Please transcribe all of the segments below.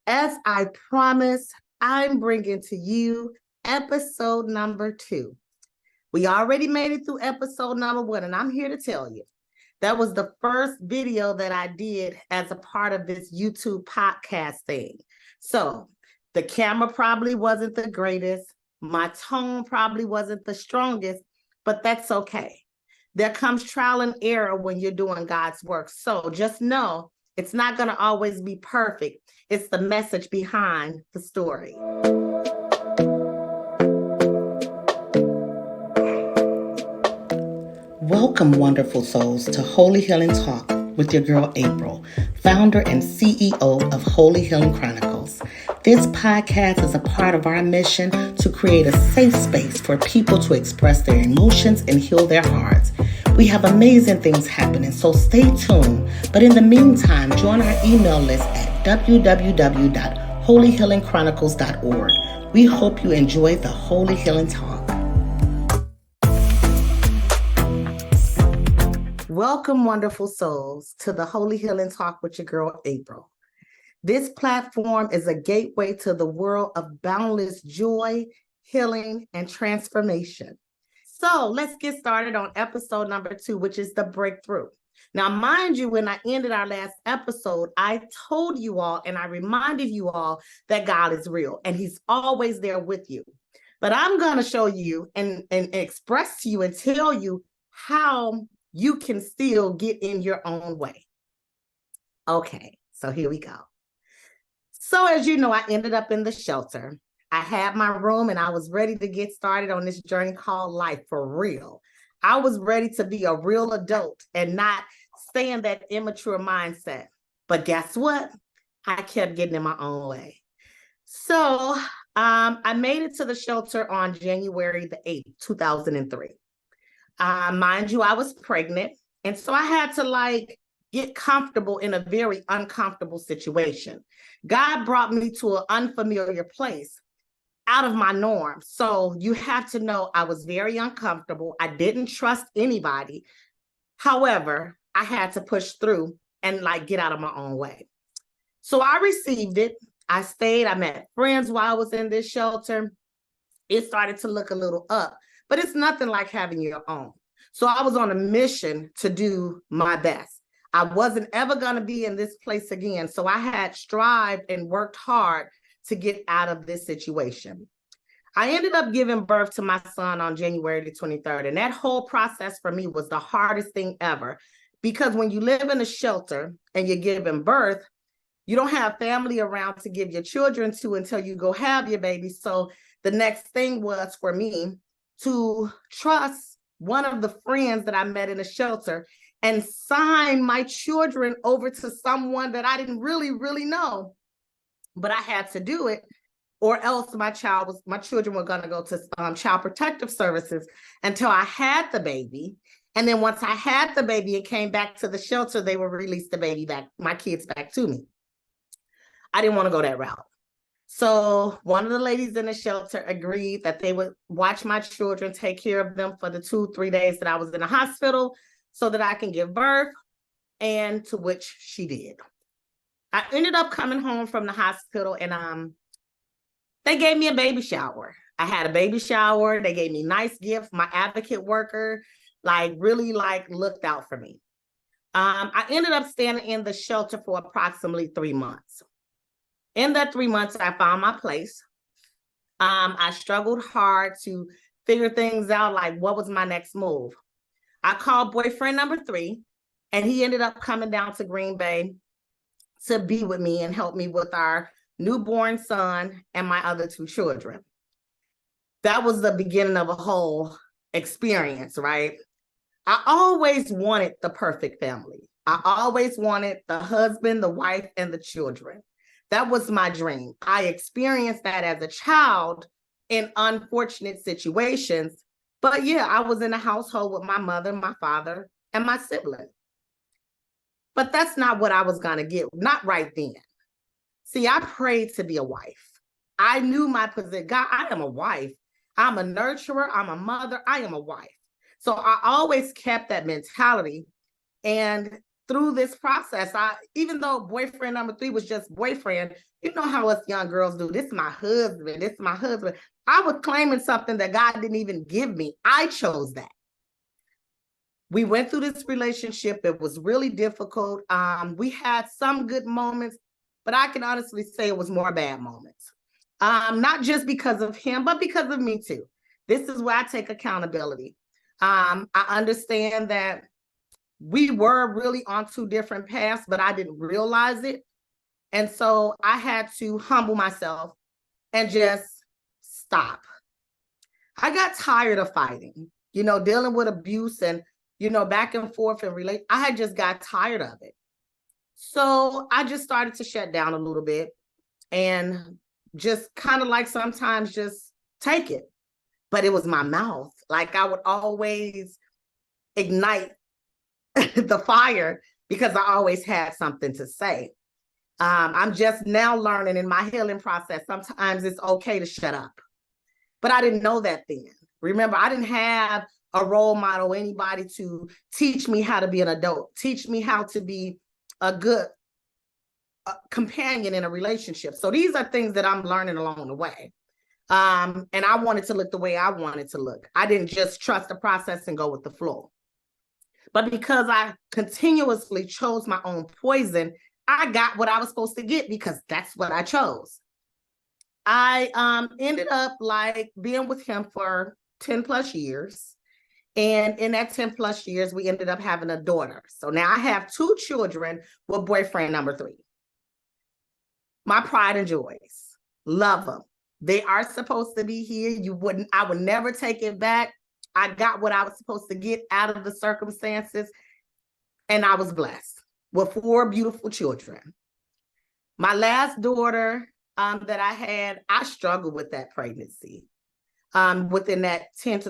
As I promised, I'm bringing to you episode number 2. We already made it through episode number 1, and I'm here to tell you that was the first video that I did as a part of this YouTube podcast thing. So the camera probably wasn't the greatest. My tone probably wasn't the strongest, but that's okay. There comes trial and error when you're doing God's work. So just know it's not going to always be perfect. It's the message behind the story. Welcome, wonderful souls, to Holy Healing Talk with your girl April, founder and CEO of Holy Healing Chronicles. This podcast is a part of our mission to create a safe space for people to express their emotions and heal their hearts. We have amazing things happening, so stay tuned. But in the meantime, join our email list at www.holyhealingchronicles.org. We hope you enjoy the Holy Healing Talk. Welcome, wonderful souls, to the Holy Healing Talk with your girl, April. This platform is a gateway to the world of boundless joy, healing, and transformation. So let's get started on episode number 2, which is the breakthrough. Now, mind you, when I ended our last episode, I told you all and I reminded you all that God is real and he's always there with you. But I'm going to show you and express to you and tell you how you can still get in your own way. Okay, so here we go. So as you know, I ended up in the shelter. I had my room and I was ready to get started on this journey called life for real. I was ready to be a real adult and not stay in that immature mindset. But guess what? I kept getting in my own way. So I made it to the shelter on January the 8th, 2003. Mind you, I was pregnant. And so I had to get comfortable in a very uncomfortable situation. God brought me to an unfamiliar place out of my norm. So you have to know I was very uncomfortable. I didn't trust anybody. However, I had to push through and get out of my own way. So I received it. I stayed. I met friends while I was in this shelter. It started to look a little up, but it's nothing like having your own. So I was on a mission to do my best. I wasn't ever going to be in this place again. So I had strived and worked hard to get out of this situation. I ended up giving birth to my son on January the 23rd. And that whole process for me was the hardest thing ever, because when you live in a shelter and you're giving birth, you don't have family around to give your children to until you go have your baby. So the next thing was for me to trust one of the friends that I met in a shelter and sign my children over to someone that I didn't really know. But I had to do it, or else my children were going to go to Child Protective Services until I had the baby. And then once I had the baby and came back to the shelter, they would release the baby back, my kids back to me. I didn't want to go that route. So one of the ladies in the shelter agreed that they would watch my children, take care of them for the 2-3 days that I was in the hospital so that I can give birth, and to which she did. I ended up coming home from the hospital and they gave me a baby shower. I had a baby shower. They gave me nice gifts. My advocate worker really looked out for me. I ended up staying in the shelter for approximately 3 months. In that 3 months, I found my place. I struggled hard to figure things out, what was my next move. I called boyfriend number 3, and he ended up coming down to Green Bay to be with me and help me with our newborn son and my other 2 children. That was the beginning of a whole experience, right? I always wanted the perfect family. I always wanted the husband, the wife, and the children. That was my dream. I experienced that as a child in unfortunate situations. But yeah, I was in a household with my mother, my father, and my sibling. But that's not what I was going to get, not right then. See, I prayed to be a wife. I knew my position. God, I am a wife. I'm a nurturer. I'm a mother. I am a wife. So I always kept that mentality. And through this process, even though boyfriend number 3 was just boyfriend, you know how us young girls do. This is my husband. This is my husband. I was claiming something that God didn't even give me. I chose that. We went through this relationship. It was really difficult. We had some good moments, but I can honestly say it was more bad moments. Not just because of him, but because of me too. This is where I take accountability. I understand that we were really on 2 different paths, but I didn't realize it. And so I had to humble myself and just stop. I got tired of fighting, dealing with abuse and, back and forth and relate. I had just got tired of it. So I just started to shut down a little bit and just kind of like sometimes just take it. But it was my mouth. Like I would always ignite the fire because I always had something to say. I'm just now learning in my healing process, sometimes it's okay to shut up. But I didn't know that then. Remember, I didn't have a role model, anybody to teach me how to be an adult, teach me how to be a good companion in a relationship. So these are things that I'm learning along the way. And I wanted to look the way I wanted to look. I didn't just trust the process and go with the flow. But because I continuously chose my own poison, I got what I was supposed to get because that's what I chose. I ended up like being with him for 10 plus years. And in that 10 plus years, we ended up having a daughter. So now I have 2 children with boyfriend number 3. My pride and joys. Love them. They are supposed to be here. I would never take it back. I got what I was supposed to get out of the circumstances. And I was blessed with 4 beautiful children. My last daughter that I had, I struggled with that pregnancy. Within that 10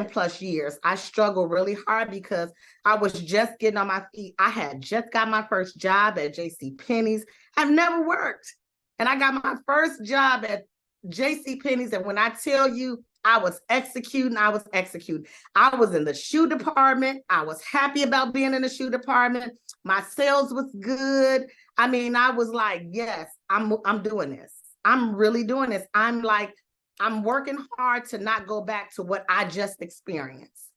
plus years, I struggled really hard because I was just getting on my feet. I had just got my first job at JCPenney's. I've never worked. And I got my first job at JCPenney's. And when I tell you, I was executing. I was in the shoe department. I was happy about being in the shoe department. My sales was good. I mean, I was like, yes, I'm doing this. I'm really doing this. I'm working hard to not go back to what I just experienced.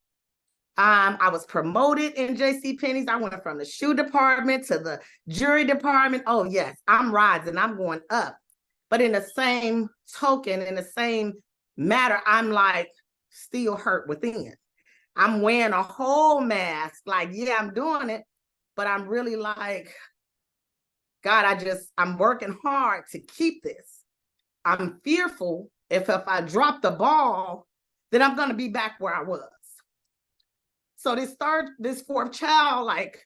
I was promoted in JCPenney's. I went from the shoe department to the jewelry department. Oh, yes, I'm rising. I'm going up. But in the same token, in the same matter, I'm like still hurt within. I'm wearing a whole mask. Like, yeah, I'm doing it. But I'm really like, God, I'm working hard to keep this. I'm fearful if I drop the ball, then I'm going to be back where I was. So this 4th child, like,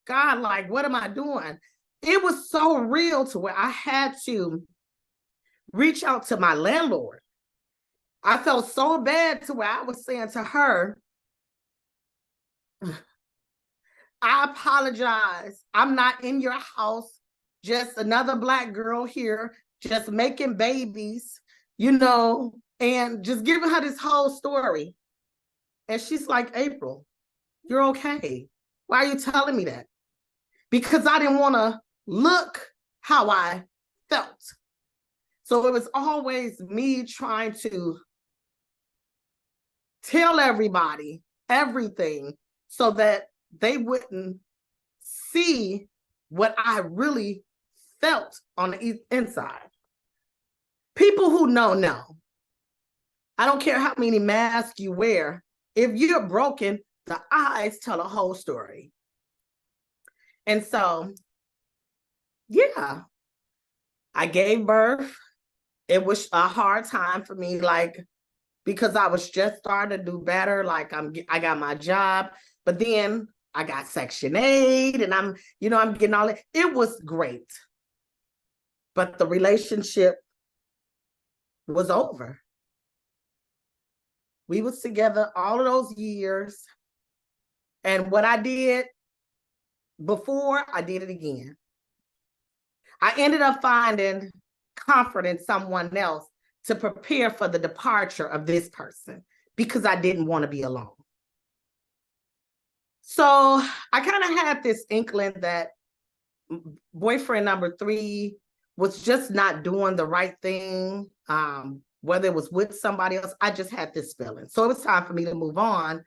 God, like, what am I doing? It was so real to where I had to reach out to my landlord. I felt so bad to where I was saying to her, I apologize. I'm not in your house, just another Black girl here, just making babies, and just giving her this whole story. And she's like, April, you're okay. Why are you telling me that? Because I didn't want to look how I felt. So it was always me trying to tell everybody everything so that they wouldn't see what I really felt on the inside. People who know. I don't care how many masks you wear. If you're broken, the eyes tell a whole story. And so, yeah, I gave birth. It was a hard time for me, like, because I was just starting to do better. Like I got my job, but then I got Section 8 and I'm getting all it. It was great. But the relationship was over. We was together all of those years. And what I did before, I did it again. I ended up finding comfort in someone else to prepare for the departure of this person because I didn't want to be alone. So I kind of had this inkling that boyfriend number 3 was just not doing the right thing. Whether it was with somebody else, I just had this feeling. So it was time for me to move on,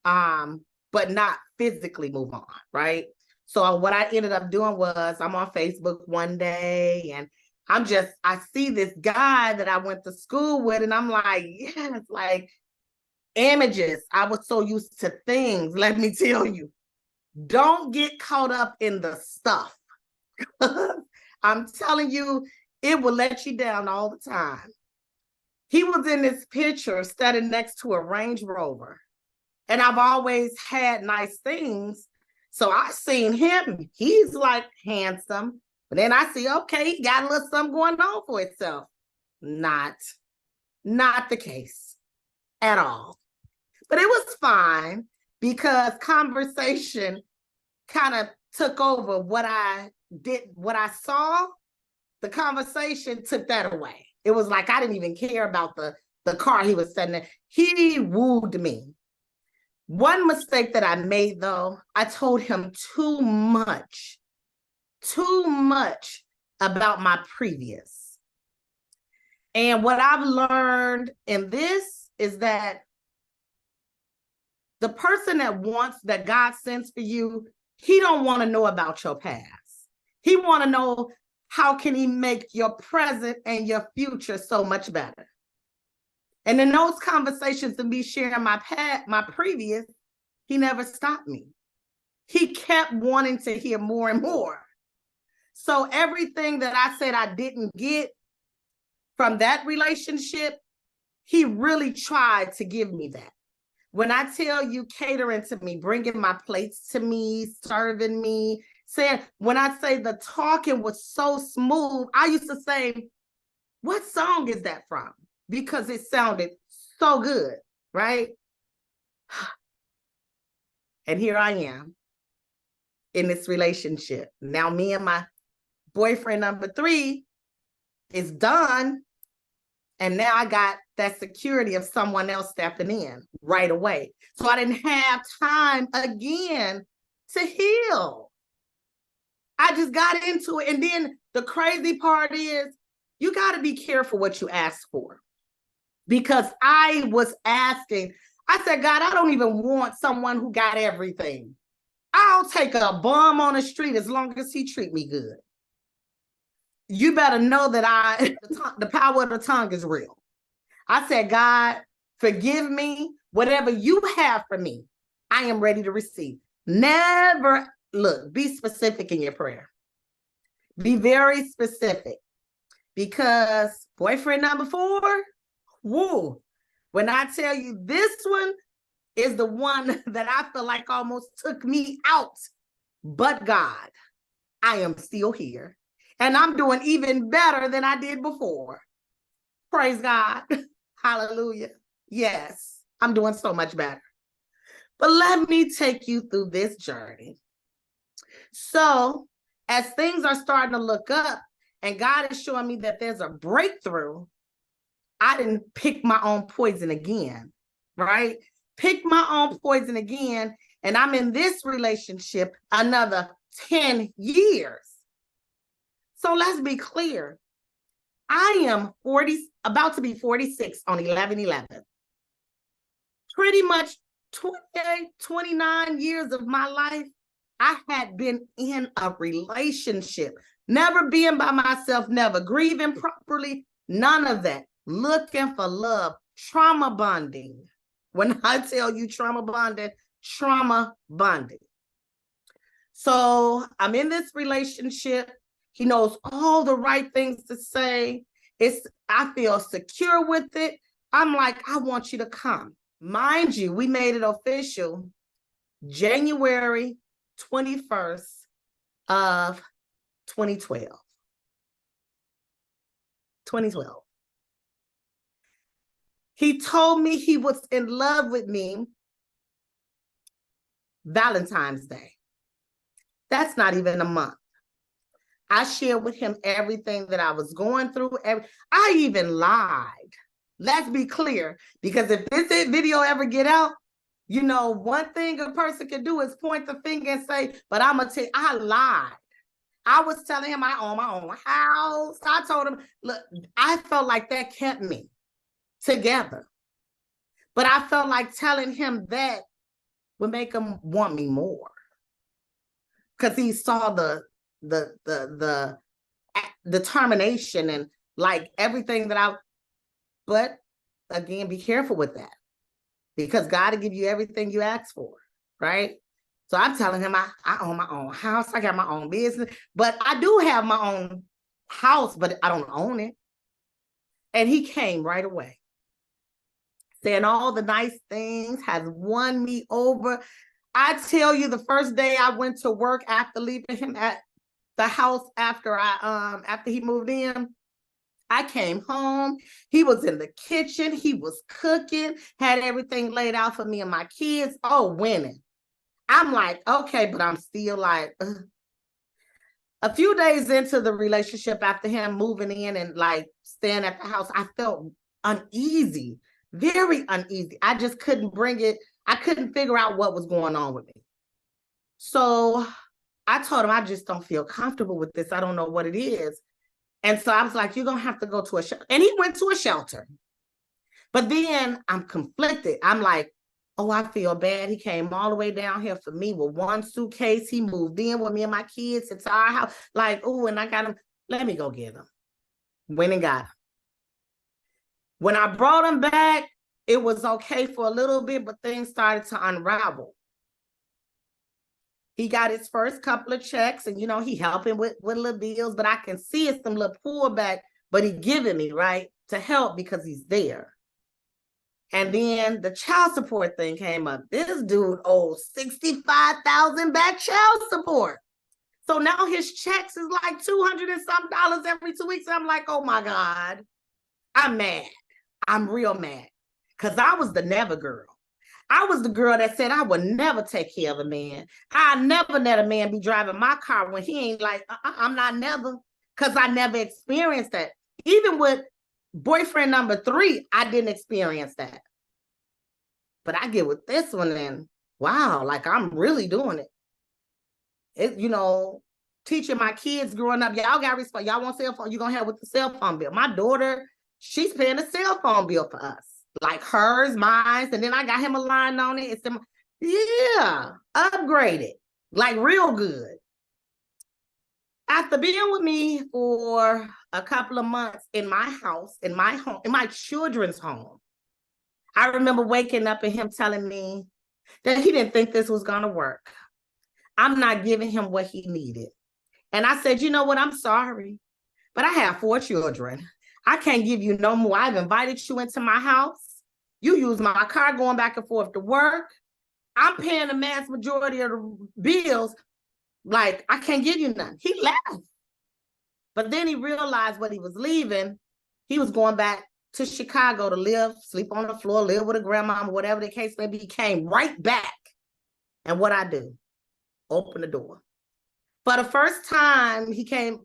but not physically move on, right? So what I ended up doing was I'm on Facebook one day and I see this guy that I went to school with, and I'm like, yes, like images. I was so used to things. Let me tell you, don't get caught up in the stuff. I'm telling you, it will let you down all the time. He was in this picture standing next to a Range Rover. And I've always had nice things. So I seen him. He's like handsome. But then I see, okay, he got a little something going on for itself. Not the case at all. But it was fine because conversation kind of took over what I saw. The conversation took that away. It was like I didn't even care about the car he was sitting in. He wooed me. One mistake that I made, though, I told him too much about my previous. And what I've learned in this is that the person that God sends for you, he don't want to know about your past. He want to know how can he make your present and your future so much better. And in those conversations of me sharing my previous, he never stopped me. He kept wanting to hear more and more. So everything that I said I didn't get from that relationship, he really tried to give me that. When I tell you catering to me, bringing my plates to me, serving me, when I say the talking was so smooth, I used to say, what song is that from? Because it sounded so good, right? And here I am in this relationship. Now me and my boyfriend number 3 is done. And now I got that security of someone else stepping in right away. So I didn't have time again to heal. I just got into it. And then the crazy part is you got to be careful what you ask for. Because I was asking, I said, God, I don't even want someone who got everything. I'll take a bum on the street as long as he treat me good. You better know that the power of the tongue is real. I said, God, forgive me. Whatever you have for me, I am ready to receive. Never, be specific in your prayer. Be very specific. Because boyfriend number 4, woo, when I tell you this one is the one that I feel like almost took me out. But God, I am still here. And I'm doing even better than I did before. Praise God. Hallelujah. Yes, I'm doing so much better. But let me take you through this journey. So as things are starting to look up and God is showing me that there's a breakthrough, I didn't pick my own poison again, right? Pick my own poison again. And I'm in this relationship another 10 years. So let's be clear. I am about to be 46 on 11/11. Pretty much 28, 29 years of my life, I had been in a relationship, never being by myself, never grieving properly, none of that. Looking for love, trauma bonding. When I tell you trauma bonding. So I'm in this relationship. He knows all the right things to say. I feel secure with it. I'm like, I want you to come. Mind you, we made it official January 21st of 2012. 2012. He told me he was in love with me Valentine's Day. That's not even a month. I shared with him everything that I was going through. I even lied. Let's be clear, because if this video ever get out, You know, one thing a person can do is point the finger and say, but I'm going to tell you, I lied. I was telling him I own my own house. I told him, look, I felt like that kept me together. But I felt like telling him that would make him want me more. Because he saw the determination and like everything that but again, be careful with that. Because God will give you everything you ask for, right? So I'm telling him I own my own house. I got my own business, but I do have my own house, but I don't own it. And he came right away, saying all the nice things, has won me over. I tell you, the first day I went to work after leaving him at the house after he moved in, I came home. He was in the kitchen. He was cooking, had everything laid out for me and my kids. Oh, winning. I'm like, okay, but I'm still like, ugh. A few days into the relationship after him moving in and like staying at the house, I felt uneasy, very uneasy. I just couldn't bring it. I couldn't figure out what was going on with me. So I told him, I just don't feel comfortable with this. I don't know what it is. And so I was like, you're going to have to go to a shelter. And he went to a shelter. But then I'm conflicted. I'm like, oh, I feel bad. He came all the way down here for me with one suitcase. He moved in with me and my kids into our house. Like, oh, and I got him. Let me go get him. Went and got him. When I brought him back, it was okay for a little bit, but things started to unravel. He got his first couple of checks and, you know, he helping with little bills, but I can see it's some little pullback, but he giving me, right, to help because he's there. And then the child support thing came up. This dude owes $65,000 back child support. So now his checks is like $200 and some dollars every 2 weeks. I'm like, oh my God, I'm mad. I'm real mad. Because I was the never girl. I was the girl that said I would never take care of a man. I never let a man be driving my car when he ain't like, I'm not never. Because I never experienced that. Even with boyfriend number 3, I didn't experience that. But I get with this one and wow, like I'm really doing it. It, you know, teaching my kids growing up, y'all got respect. Y'all want cell phone, you're gonna have with the cell phone bill. My daughter, she's paying a cell phone bill for us. Like hers, mine, and then I got him a line on it. It's yeah, upgraded, like real good. After being with me for a couple of months in my house, in my home, in my children's home, I remember waking up and him telling me that he didn't think this was gonna work. I'm not giving him what he needed. And I said, you know what? I'm sorry, but I have 4 children. I can't give you no more. I've invited you into my house. You use my car going back and forth to work. I'm paying the mass majority of the bills. Like, I can't give you none. He left. But then he realized when he was leaving, he was going back to Chicago to live, sleep on the floor, live with a grandma, whatever the case may be. He came right back. And what I do? Open the door. For the first time he came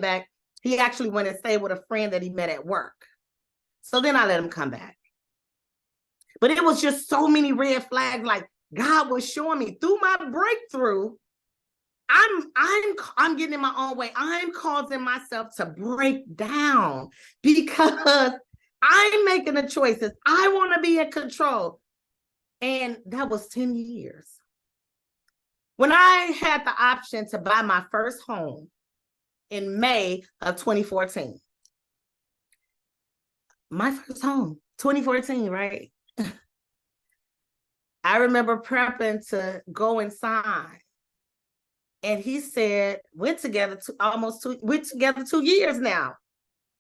back, he actually went and stayed with a friend that he met at work. So then I let him come back. But it was just so many red flags. Like God was showing me through my breakthrough, I'm getting in my own way. I'm causing myself to break down because I'm making the choices. I want to be in control. And that was 10 years. When I had the option to buy my first home in May of 2014, my first home, 2014, right? I remember prepping to go inside. And he said, we're together 2 years now.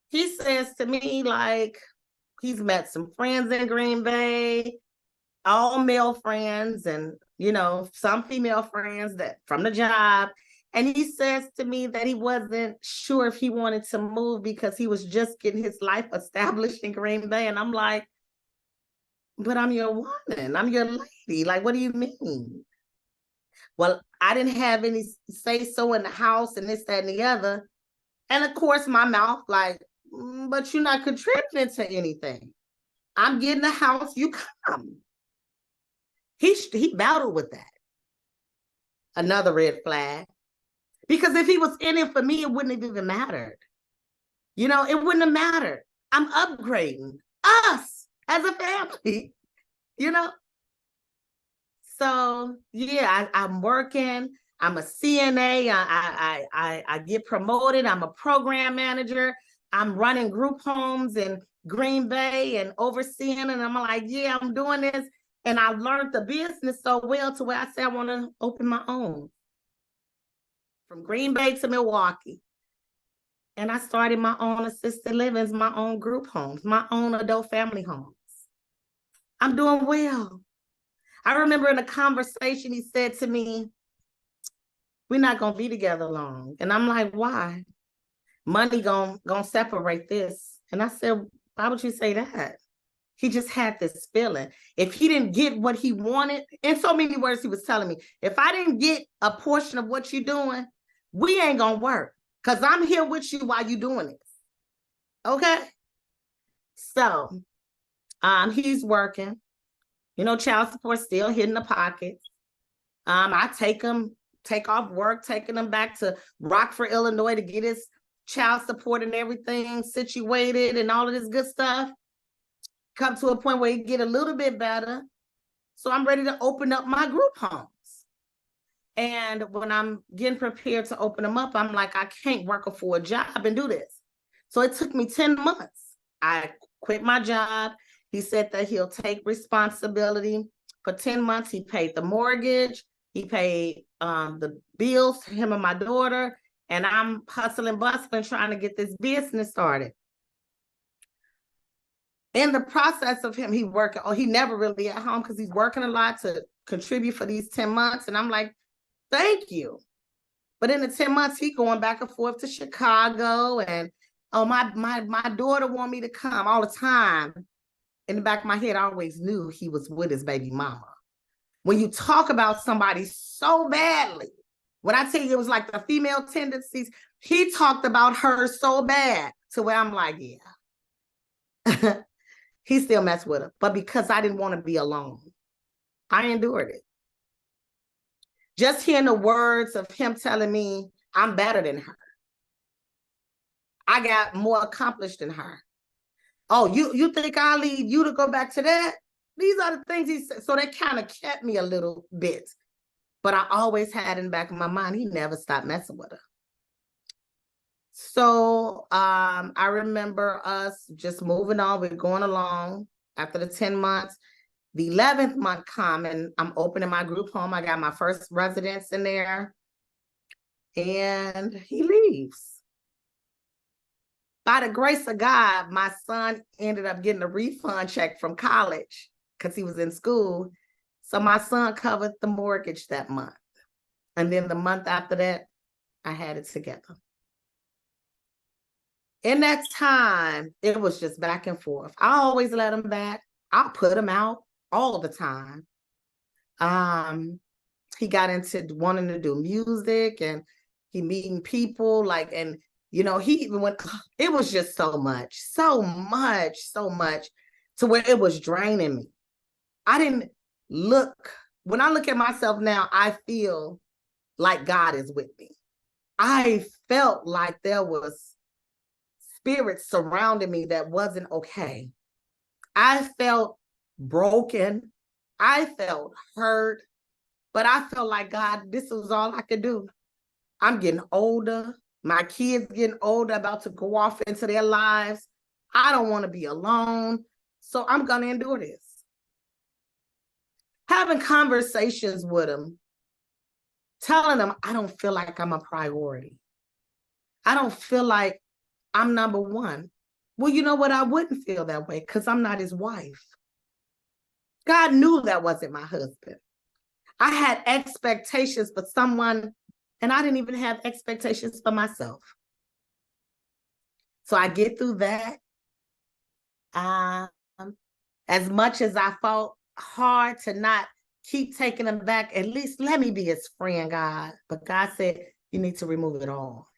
He says to me, like, he's met some friends in Green Bay, all male friends, and, you know, some female friends that from the job. And he says to me that he wasn't sure if he wanted to move because he was just getting his life established in Green Bay. And I'm like, but I'm your woman. I'm your lady. Like, what do you mean? Well, I didn't have any say so in the house and this, that, and the other. And of course, my mouth like, but you're not contributing to anything. I'm getting the house, you come. He battled with that. Another red flag. Because if he was in it for me, it wouldn't have even mattered. You know, it wouldn't have mattered. I'm upgrading us as a family, you know? So yeah, I'm working. I'm a CNA. I get promoted. I'm a program manager. I'm running group homes in Green Bay and overseeing. And I'm like, yeah, I'm doing this. And I learned the business so well to where I said I want to open my own. From Green Bay to Milwaukee. And I started my own assisted livings, my own group homes, my own adult family homes. I'm doing well. I remember in a conversation, he said to me, we're not going to be together long. And I'm like, why? Money gonna separate this. And I said, why would you say that? He just had this feeling. If he didn't get what he wanted, in so many words, he was telling me, if I didn't get a portion of what you're doing, we ain't going to work because I'm here with you while you're doing this. Okay? So he's working. You know, child support still hitting the pockets. I take off work, taking him back to Rockford, Illinois to get his child support and everything situated and all of this good stuff. Come to a point where he get a little bit better. So I'm ready to open up my group homes. And when I'm getting prepared to open them up, I'm like, I can't work a full job and do this. So it took me 10 months. I quit my job. He said that he'll take responsibility. For 10 months, he paid the mortgage. He paid the bills to him and my daughter. And I'm hustling, bustling, trying to get this business started. In the process of him, he working, he never really at home because he's working a lot to contribute for these 10 months. And I'm like, thank you. But in the 10 months, he going back and forth to Chicago. And my daughter want me to come all the time. In the back of my head, I always knew he was with his baby mama. When you talk about somebody so badly, when I tell you it was like the female tendencies, he talked about her so bad to where I'm like, yeah. He still messed with her. But because I didn't want to be alone, I endured it. Just hearing the words of him telling me I'm better than her. I got more accomplished than her. Oh, you think I'll leave you to go back to that? These are the things he said. So that kind of kept me a little bit. But I always had in the back of my mind, he never stopped messing with her. So I remember us just moving on. We're going along. After the 10 months, the 11th month come and I'm opening my group home. I got my first residence in there. And he leaves. By the grace of God, my son ended up getting a refund check from college because he was in school. So my son covered the mortgage that month. And then the month after that, I had it together. In that time, it was just back and forth. I always let him back. I'll put him out all the time. He got into wanting to do music and he meeting people like, and you know, he even went, it was just so much to where it was draining me. I didn't look, when I look at myself now, I feel like God is with me. I felt like there was spirits surrounding me that wasn't okay. I felt broken. I felt hurt, but I felt like, God, this was all I could do. I'm getting older. My kids getting older, about to go off into their lives. I don't want to be alone. So I'm going to endure this. Having conversations with them, telling them I don't feel like I'm a priority. I don't feel like I'm number one. Well, you know what? I wouldn't feel that way because I'm not his wife. God knew that wasn't my husband. I had expectations for someone, and I didn't even have expectations for myself. So I get through that. As much as I fought hard to not keep taking him back, at least let me be his friend, God. But God said, you need to remove it all.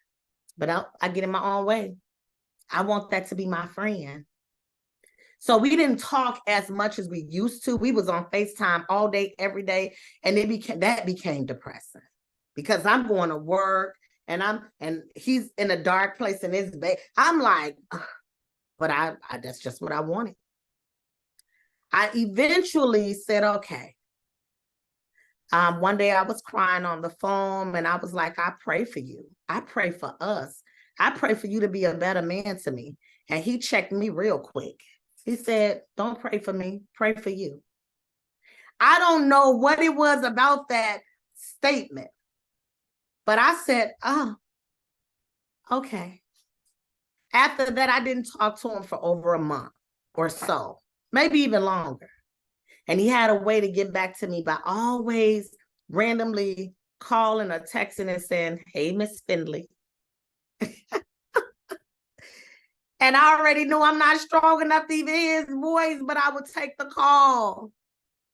But I get in my own way. I want that to be my friend. So we didn't talk as much as we used to. We was on FaceTime all day, every day. And that became depressing because I'm going to work and he's in a dark place in his bed. I'm like, ugh, but I that's just what I wanted. I eventually said, okay. One day I was crying on the phone and I was like, I pray for you. I pray for us. I pray for you to be a better man to me. And he checked me real quick. He said, don't pray for me, pray for you. I don't know what it was about that statement, but I said, oh, okay. After that, I didn't talk to him for over a month or so, maybe even longer. And he had a way to get back to me by always randomly calling or texting and saying, hey, Miss Findley. And I already knew I'm not strong enough to even hear his voice, but I would take the call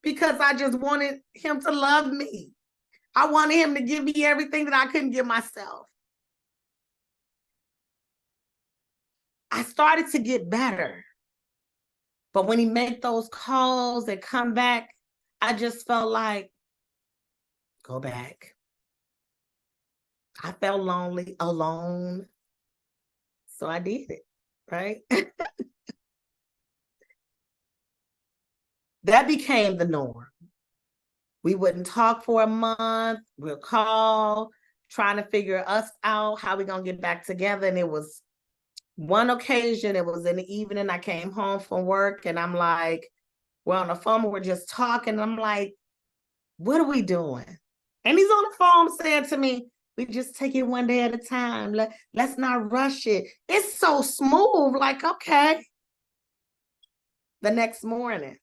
because I just wanted him to love me. I wanted him to give me everything that I couldn't give myself. I started to get better. But when he made those calls and come back, I just felt like, go back. I felt lonely, alone. So I did it, right? That became the norm. We wouldn't talk for a month. We'll call, trying to figure us out, how we going to get back together. And it was one occasion, it was in the evening. I came home from work and I'm like, we're on the phone, we're just talking. I'm like, what are we doing? And he's on the phone saying to me, we just take it one day at a time. Let's not rush it. It's so smooth. Like, okay. The next morning,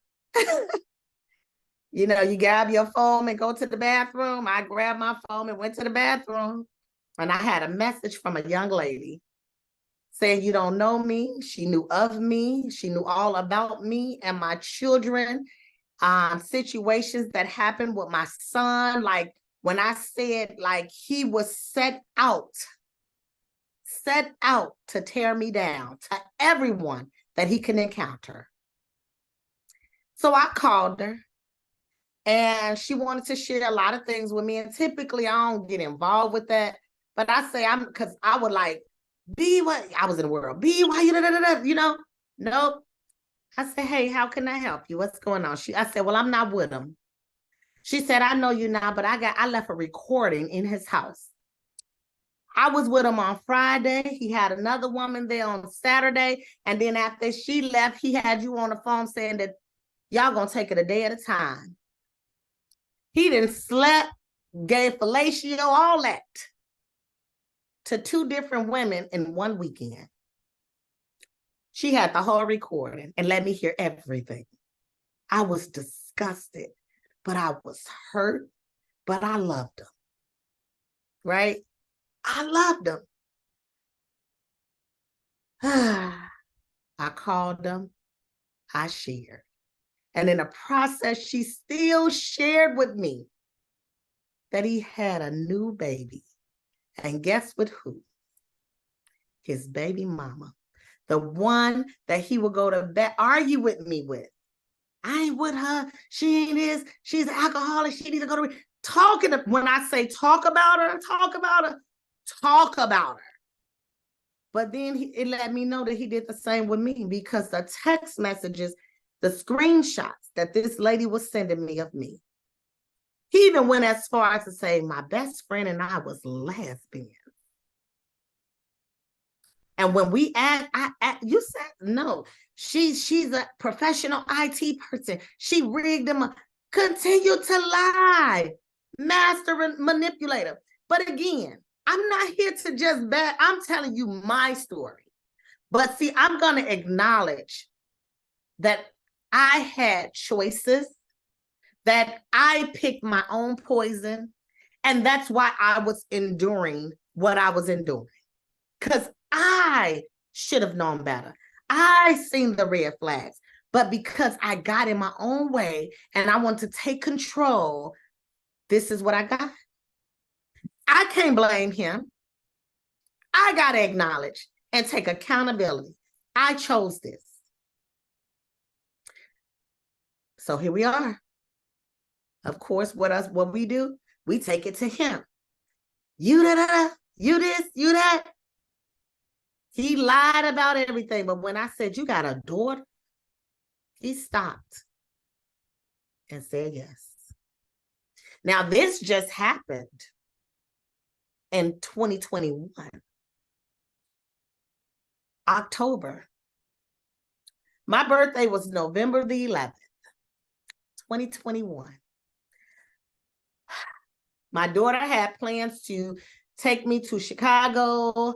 you know, you grab your phone and go to the bathroom. I grabbed my phone and went to the bathroom. And I had a message from a young lady saying, you don't know me. She knew of me. She knew all about me and my children, situations that happened with my son. Like when I said, like, he was set out to tear me down to everyone that he can encounter. So I called her and she wanted to share a lot of things with me. And typically I don't get involved with that. But I say because I would like, be what I was in the world. Be why you know? Nope. I said, hey, how can I help you? What's going on? I said, well, I'm not with him. She said, I know you now, but I left a recording in his house. I was with him on Friday. He had another woman there on Saturday. And then after she left, he had you on the phone saying that y'all gonna take it a day at a time. He didn't slept, gave fellatio, all that to 2 different women in one weekend. She had the whole recording and let me hear everything. I was disgusted, but I was hurt, but I loved him, right? I loved him. I called him, I shared. And in the process, she still shared with me that he had a new baby. And guess with who? His baby mama. The one that he would go to bed, argue with me with. I ain't with her. She ain't this. She's an alcoholic. She needs to go to talking. When I say talk about her, talk about her, talk about her. But then it let me know that he did the same with me because the text messages, the screenshots that this lady was sending me of me. He even went as far as to say my best friend and I was lesbian. And when we you said no. She's a professional IT person. She rigged him up. Continue to lie, master and manipulator. But again, I'm not here to just I'm telling you my story. But see, I'm going to acknowledge that I had choices, that I picked my own poison, and that's why I was enduring what I was enduring. Because I should have known better. I seen the red flags, but because I got in my own way and I want to take control, this is what I got. I can't blame him. I got to acknowledge and take accountability. I chose this. So here we are. Of course, what we do, we take it to him. You da-da-da, you this, you that. He lied about everything. But when I said, you got a daughter, he stopped and said yes. Now, this just happened in 2021, October. My birthday was November the 11th, 2021. My daughter had plans to take me to Chicago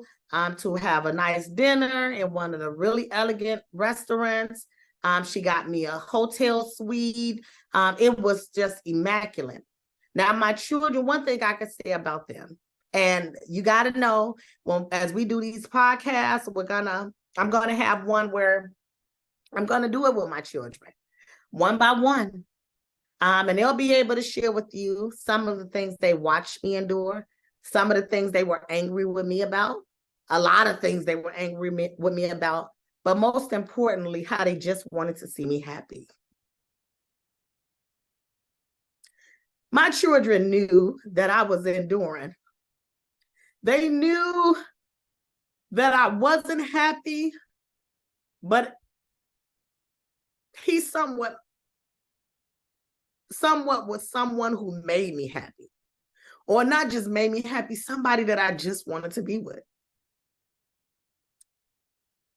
to have a nice dinner in one of the really elegant restaurants. She got me a hotel suite. It was just immaculate. Now, my children, one thing I could say about them, and you got to know, as we do these podcasts, I'm gonna have one where I'm gonna do it with my children, one by one. And they'll be able to share with you some of the things they watched me endure, some of the things they were angry with me about, a lot of things they were angry with me about, but most importantly, how they just wanted to see me happy. My children knew that I was enduring. They knew that I wasn't happy, but he somewhat was someone who made me happy. Or not just made me happy, somebody that I just wanted to be with.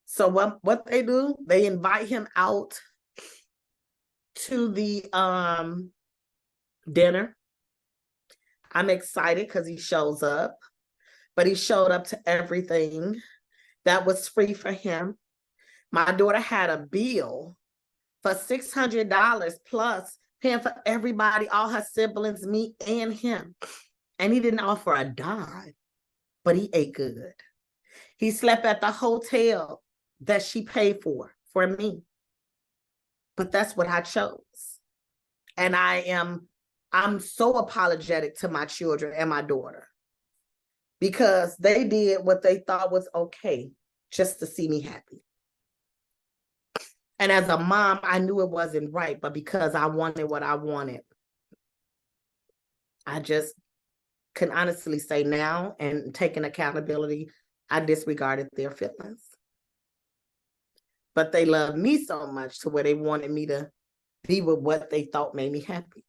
So what they do, they invite him out to the dinner. I'm excited because he shows up, but he showed up to everything that was free for him. My daughter had a bill for $600 plus, paying for everybody, all her siblings, me and him. And he didn't offer a dime, but he ate good. He slept at the hotel that she paid for me. But that's what I chose. And I'm so apologetic to my children and my daughter because they did what they thought was okay just to see me happy. And as a mom, I knew it wasn't right, but because I wanted what I wanted, I just can honestly say now, and taking accountability, I disregarded their feelings. But they loved me so much to where they wanted me to be with what they thought made me happy.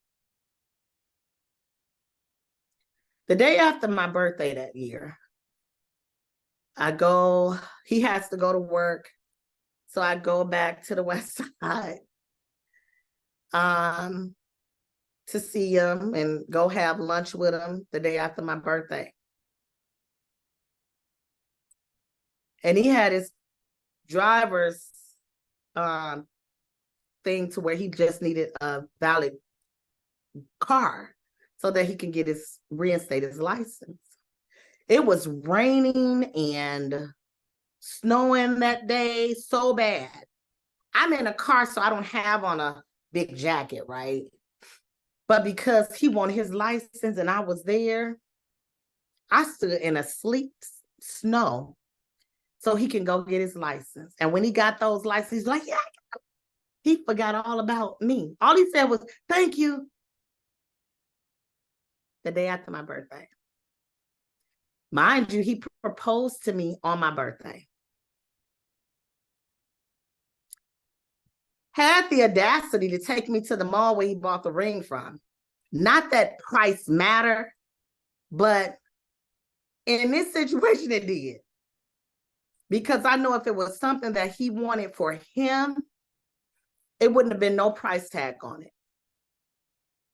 The day after my birthday that year, he has to go to work. So I go back to the West Side to see him and go have lunch with him the day after my birthday. And he had his driver's thing to where he just needed a valid car so that he can reinstate his license. It was raining and snowing that day so bad. I'm in a car, so I don't have on a big jacket, right? But because he wanted his license and I was there, I stood in a sleet snow so he can go get his license. And when he got those licenses, he's like, yeah, he forgot all about me. All he said was, thank you. The day after my birthday. Mind you, he proposed to me on my birthday. Had the audacity to take me to the mall where he bought the ring from. Not that price mattered, but in this situation, it did. Because I know if it was something that he wanted for him, it wouldn't have been no price tag on it.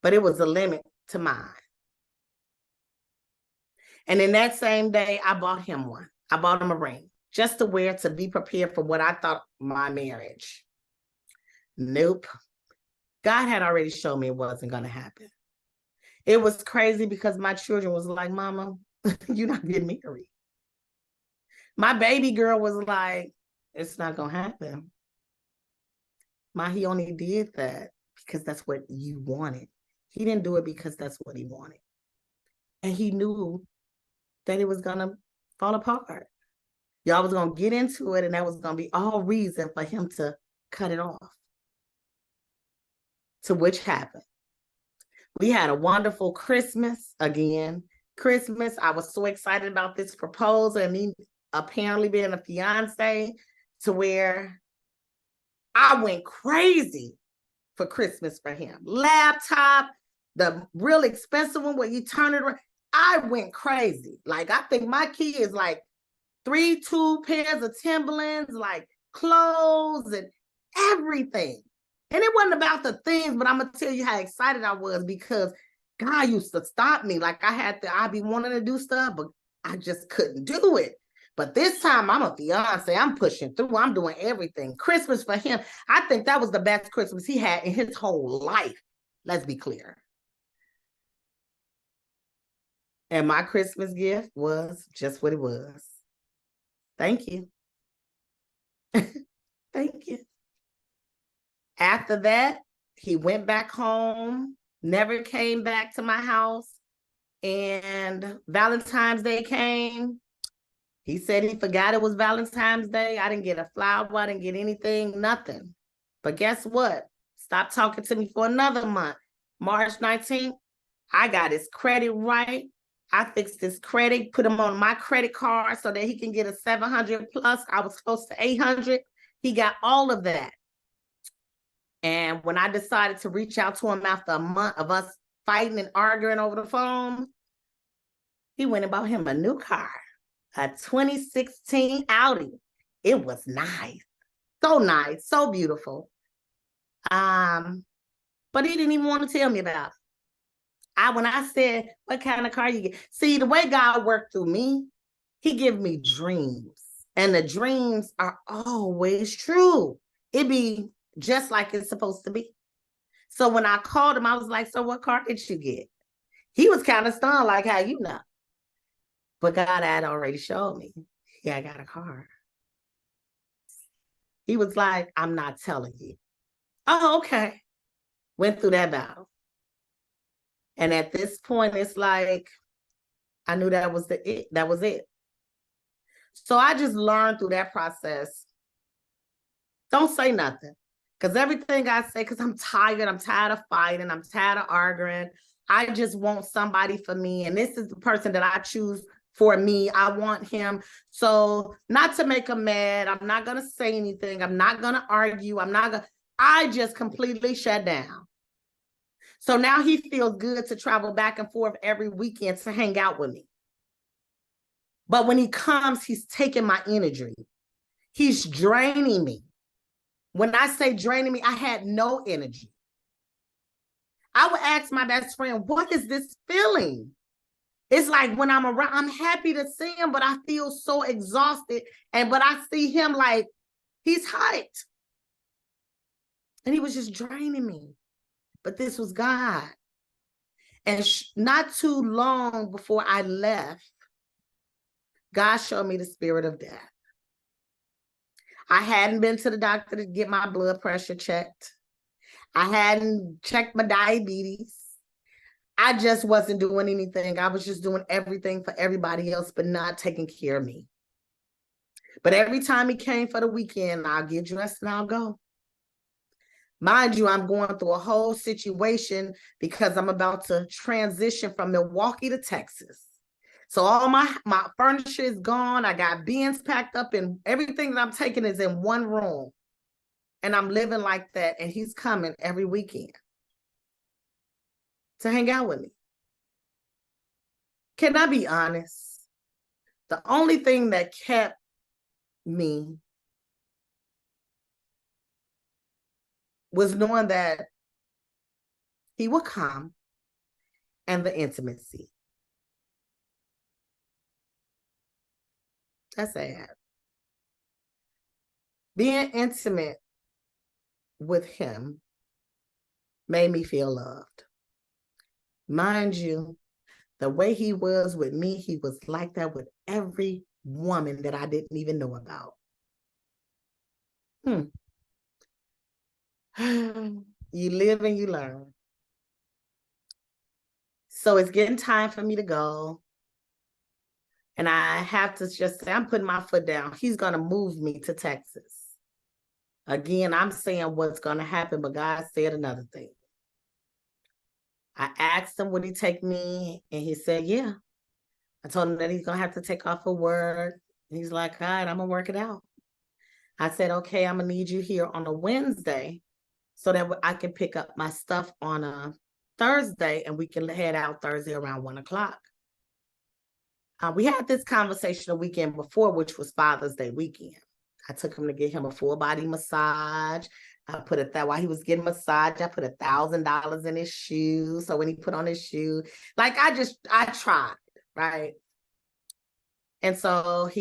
But it was a limit to mine. And in that same day, I bought him one. I bought him a ring just to wear to be prepared for what I thought my marriage. Nope. God had already shown me it wasn't going to happen. It was crazy because my children was like, Mama, you're not getting married. My baby girl was like, it's not going to happen. He only did that because that's what you wanted. He didn't do it because that's what he wanted. And he knew that it was going to fall apart. Y'all was going to get into it, and that was going to be all reason for him to cut it off. to which happened. We had a wonderful Christmas again. Christmas, I was so excited about this proposal and me apparently being a fiance, to where I went crazy for Christmas for him. Laptop, the real expensive one where you turn it around. I went crazy. Like, I think my kids like 2 pairs of Timberlands, like clothes and everything. And it wasn't about the things, but I'm gonna tell you how excited I was, because God used to stop me. Like, I'd be wanting to do stuff, but I just couldn't do it. But this time I'm a fiance. I'm pushing through. I'm doing everything. Christmas for him, I think that was the best Christmas he had in his whole life. Let's be clear. And my Christmas gift was just what it was. Thank you. Thank you. After that, he went back home, never came back to my house. And Valentine's Day came. He said he forgot it was Valentine's Day. I didn't get a flower. I didn't get anything, nothing. But guess what? Stop talking to me for another month. March 19th, I got his credit right. I fixed his credit, put him on my credit card so that he can get a 700 plus. I was close to 800. He got all of that. And when I decided to reach out to him after a month of us fighting and arguing over the phone, he went and bought him a new car, a 2016 Audi. It was nice, so beautiful. But he didn't even want to tell me about it. When I said, what kind of car you get? See, the way God worked through me, he give me dreams. And the dreams are always true. It be just like it's supposed to be. So when I called him, I was like, so what car did you get? He was kind of stunned, like, how you know? But God had already showed me. Yeah, I got a car. He was like, I'm not telling you. Oh, okay. Went through that battle. And at this point, it's like, I knew that was it. That was it. So I just learned through that process. Don't say nothing. Because everything I say, because I'm tired of fighting, I'm tired of arguing. I just want somebody for me. And this is the person that I choose for me. I want him. So not to make him mad. I'm not going to say anything. I'm not going to argue. I just completely shut down. So now he feels good to travel back and forth every weekend to hang out with me. But when he comes, he's taking my energy. He's draining me. When I say draining me, I had no energy. I would ask my best friend, what is this feeling? It's like when I'm around, I'm happy to see him, but I feel so exhausted. But I see him like he's hyped. And he was just draining me. But this was God. And not too long before I left, God showed me the spirit of death. I hadn't been to the doctor to get my blood pressure checked. I hadn't checked my diabetes. I just wasn't doing anything. I was just doing everything for everybody else, but not taking care of me. But every time he came for the weekend, I'll get dressed and I'll go. Mind you, I'm going through a whole situation because I'm about to transition from Milwaukee to Texas. So all my furniture is gone. I got bins packed up and everything that I'm taking is in one room. And I'm living like that. And he's coming every weekend to hang out with me. Can I be honest? The only thing that kept me was knowing that he would come and the intimacy. That's sad. Being intimate with him made me feel loved. Mind you, the way he was with me, he was like that with every woman that I didn't even know about. You live and you learn. So it's getting time for me to go. And I have to just say, I'm putting my foot down. He's going to move me to Texas. Again, I'm saying what's going to happen, but God said another thing. I asked him, would he take me? And he said, yeah. I told him that he's going to have to take off of work. He's like, all right, I'm going to work it out. I said, okay, I'm going to need you here on a Wednesday so that I can pick up my stuff on a Thursday and we can head out Thursday around 1:00. We had this conversation a weekend before, which was Father's Day weekend. I took him to get him a full body massage. I put it that while he was getting massage, I put $1,000 in his shoe. So when he put on his shoe, like I tried, right? And so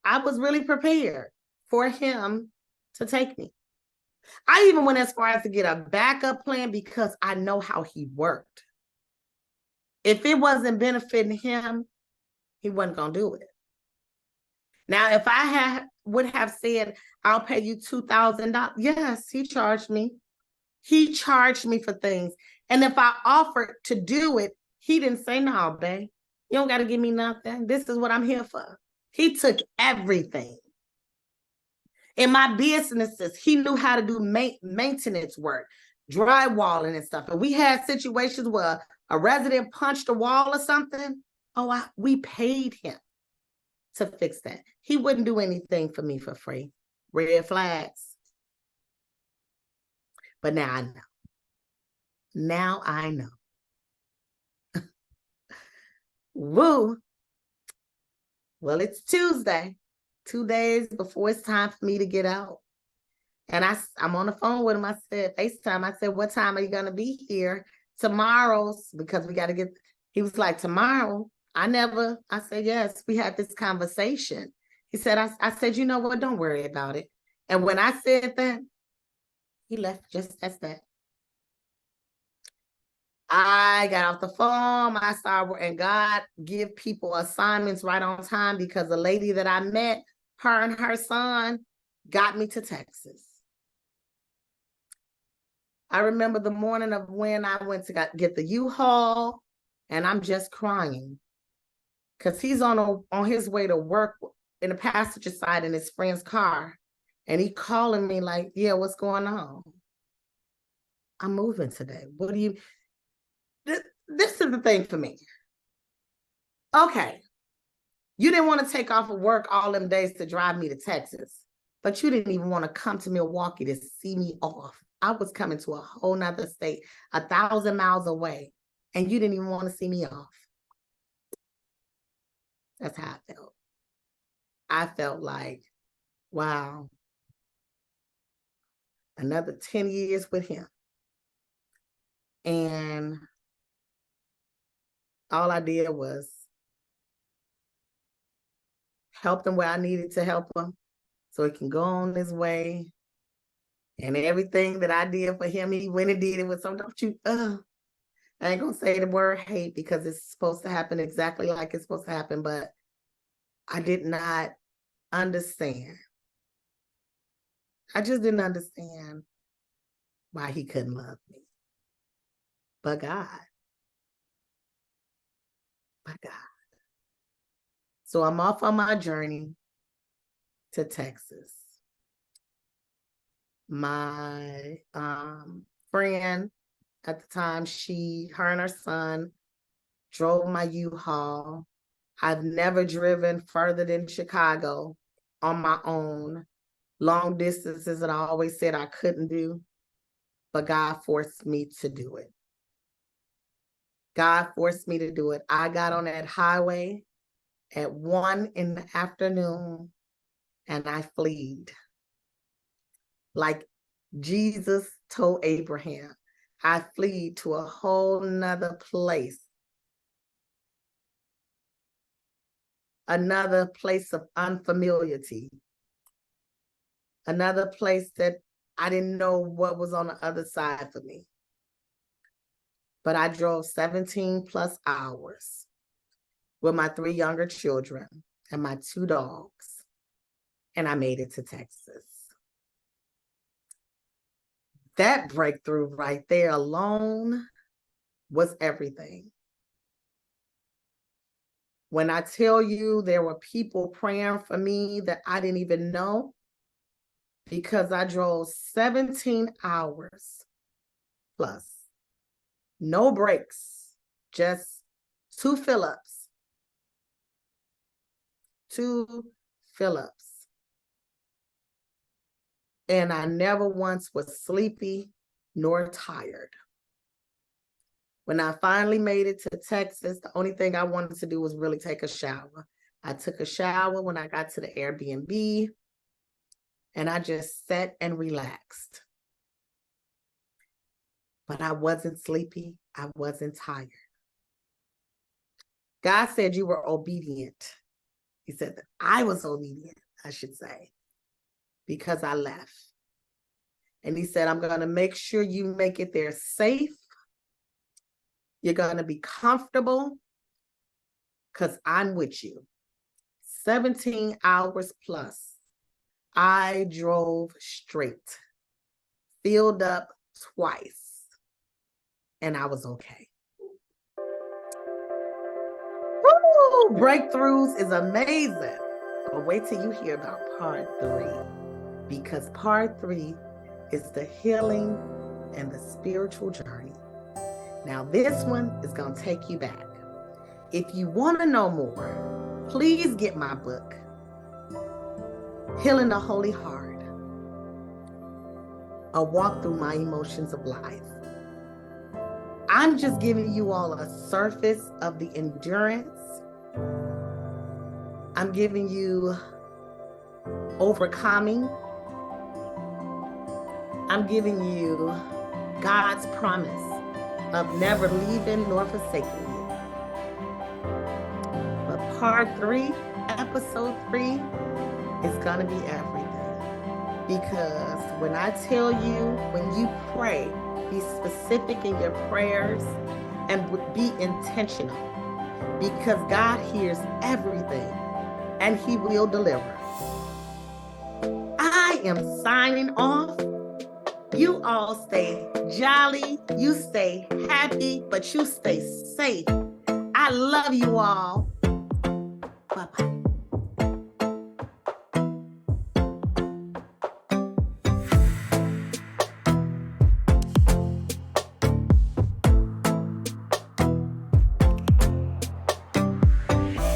I was really prepared for him to take me. I even went as far as to get a backup plan because I know how he worked. If it wasn't benefiting him, he wasn't going to do it. Now, if I would have said, I'll pay you $2,000. Yes, he charged me. He charged me for things. And if I offered to do it, he didn't say, no, babe, you don't got to give me nothing. This is what I'm here for. He took everything. In my businesses, he knew how to do maintenance work, drywalling and stuff. And we had situations where a resident punched a wall or something. We paid him to fix that. He wouldn't do anything for me for free. Red flags. But now I know. Now I know. Woo. Well, it's Tuesday, 2 days before it's time for me to get out. And I'm on the phone with him. I said, FaceTime. I said, what time are you going to be here? Tomorrow's, because we got to get, he was like, tomorrow. I said, yes, we had this conversation. He said, I said, you know what? Don't worry about it. And when I said that, he left just as that. I got off the phone. I started, and God give people assignments right on time because the lady that I met, her and her son, got me to Texas. I remember the morning of when I went to get the U-Haul, and I'm just crying because he's on his way to work in the passenger side in his friend's car, and he calling me like, yeah, what's going on? I'm moving today. What do you... This is the thing for me. Okay, you didn't want to take off of work all them days to drive me to Texas, but you didn't even want to come to Milwaukee to see me off. I was coming to a whole nother state, 1,000 miles away, and you didn't even want to see me off. That's how I felt. I felt like, wow, another 10 years with him. And all I did was help him where I needed to help him so he can go on his way. And everything that I did for him, he went and did it with some, I ain't gonna say the word hate because it's supposed to happen exactly like it's supposed to happen, but I did not understand. I just didn't understand why he couldn't love me. But God. But God. So I'm off on my journey to Texas. My friend at the time, her and her son drove my U-Haul. I've never driven further than Chicago on my own. Long distances that I always said I couldn't do, but God forced me to do it. God forced me to do it. I got on that highway at 1 p.m. and I fled. Like Jesus told Abraham, I fled to a whole nother place. Another place of unfamiliarity. Another place that I didn't know what was on the other side for me. But I drove 17 plus hours with my 3 younger children and my 2 dogs, and I made it to Texas. That breakthrough right there alone was everything. When I tell you there were people praying for me that I didn't even know, because I drove 17 hours plus no breaks, just 2 fill-ups. 2 fill-ups. And I never once was sleepy nor tired. When I finally made it to Texas, the only thing I wanted to do was really take a shower. I took a shower when I got to the Airbnb, and I just sat and relaxed. But I wasn't sleepy. I wasn't tired. God said you were obedient. He said that I was obedient, I should say, because I left. And he said, I'm going to make sure you make it there safe. You're going to be comfortable because I'm with you. 17 hours plus. I drove straight, filled up twice, and I was okay. Woo! Breakthroughs is amazing. But wait till you hear about part 3, because part 3 is the healing and the spiritual journey. Now, this one is going to take you back. If you want to know more, please get my book, Healing the Holy Heart, A Walk Through My Emotions of Life. I'm just giving you all a surface of the endurance. I'm giving you overcoming. I'm giving you God's promise of never leaving nor forsaking you. But part 3, episode 3, is gonna be everything. Because when I tell you, when you pray, be specific in your prayers and be intentional, because God hears everything and he will deliver. I am signing off. You all stay jolly, you stay happy, but you stay safe. I love you all. Bye-bye.